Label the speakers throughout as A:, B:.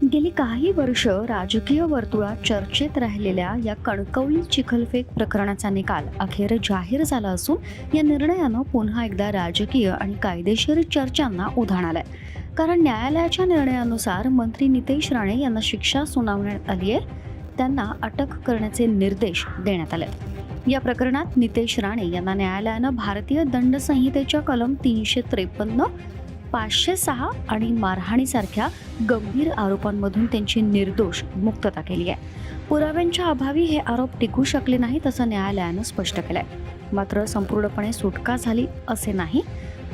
A: गेली काही वर्ष राजकीय वर्तुळात चर्चेत राहिलेल्या या कणकवली चिखलफेक प्रकरणाचा निकाल अखेर जाहीर झाला असून या निर्णयानं पुन्हा एकदा राजकीय आणि कायदेशीर चर्चांना उधाण आलंय. कारण न्यायालयाच्या निर्णयानुसार मंत्री नितेश राणे यांना शिक्षा सुनावण्यात आली आहे. त्यांना अटक करण्याचे निर्देश देण्यात आले. या प्रकरणात नितेश राणे यांना न्यायालयानं भारतीय दंड संहितेच्या कलम 353, 506 आणि मारहाणीसारख्या गंभीर आरोपांमधून त्यांची निर्दोष मुक्तता केली आहे. पुराव्यांच्या अभावी हे आरोप टिकू शकले नाहीत असं न्यायालयानं स्पष्ट केलंय. मात्र संपूर्णपणे सुटका झाली असे नाही.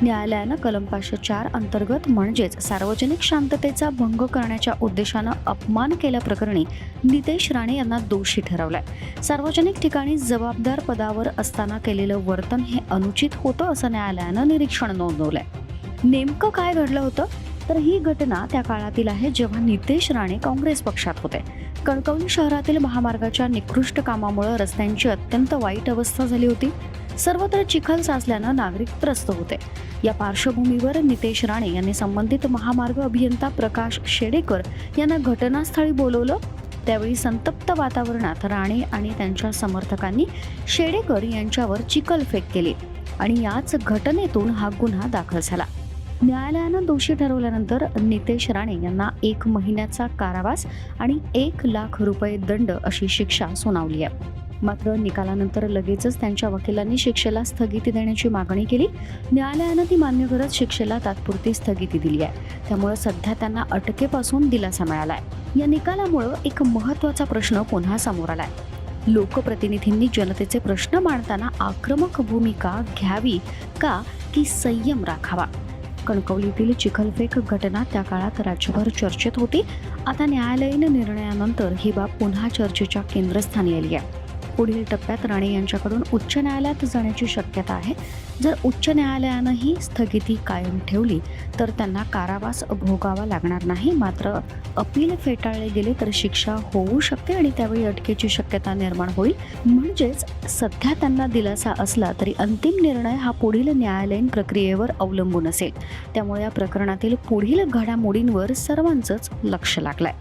A: न्यायालयानं कलम 504 अंतर्गत म्हणजेच सार्वजनिक शांततेचा भंग करण्याच्या उद्देशानं अपमान केल्याप्रकरणी नितेश राणे यांना दोषी ठरवलंय. सार्वजनिक ठिकाणी जबाबदार पदावर असताना केलेलं वर्तन हे अनुचित होतं असं न्यायालयानं निरीक्षण नोंदवलंय. नेमकं काय घडलं होतं तर ही घटना त्या काळातील आहे जेव्हा नितेश राणे काँग्रेस पक्षात होते. कणकवली शहरातील महामार्गाच्या निकृष्ट कामामुळे रस्त्यांची अत्यंत वाईट अवस्था झाली होती. सर्वत्र चिखल साचल्यानं नागरिक त्रस्त होते. या पार्श्वभूमीवर नितेश राणे यांनी संबंधित महामार्ग अभियंता प्रकाश शेडेकर यांना घटनास्थळी बोलवलं. त्यावेळी संतप्त वातावरणात राणे आणि त्यांच्या समर्थकांनी शेडेकर यांच्यावर चिखलफेक केली आणि याच घटनेतून हा गुन्हा दाखल झाला. न्यायालयानं दोषी ठरवल्यानंतर नितेश राणे यांना 1 महिन्याचा कारावास आणि 1 लाख रुपये दंड अशी शिक्षा सुनावली आहे. मात्र निकालानंतर लगेचच त्यांच्या वकिलांनी शिक्षेला स्थगिती देण्याची मागणी केली. न्यायालयानं ती मान्य करत शिक्षेला तात्पुरती स्थगिती दिली आहे. त्यामुळे सध्या त्यांना अटकेपासून दिलासा मिळालाय. या निकालामुळे एक महत्त्वाचा प्रश्न पुन्हा समोर आलाय. लोकप्रतिनिधींनी जनतेचे प्रश्न मांडताना आक्रमक भूमिका घ्यावी का की संयम राखावा? कणकवलीतील चिखलफेक घटना त्या काळात राज्यभर चर्चेत होती. आता न्यायालयीन निर्णयानंतर ही बाब पुन्हा चर्चेच्या केंद्रस्थानी आली आहे. पुढील टप्प्यात राणे यांच्याकडून उच्च न्यायालयात जाण्याची शक्यता आहे. जर उच्च न्यायालयानं ही स्थगिती कायम ठेवली तर त्यांना कारावास भोगावा लागणार नाही. मात्र अपील फेटाळले गेले तर शिक्षा होऊ शकते आणि त्यावेळी अटकेची शक्यता निर्माण होईल. म्हणजेच सध्या त्यांना दिलासा असला तरी अंतिम निर्णय हा पुढील न्यायालयीन प्रक्रियेवर अवलंबून असेल. त्यामुळे या प्रकरणातील पुढील घडामोडींवर सर्वांचंच लक्ष लागलंय.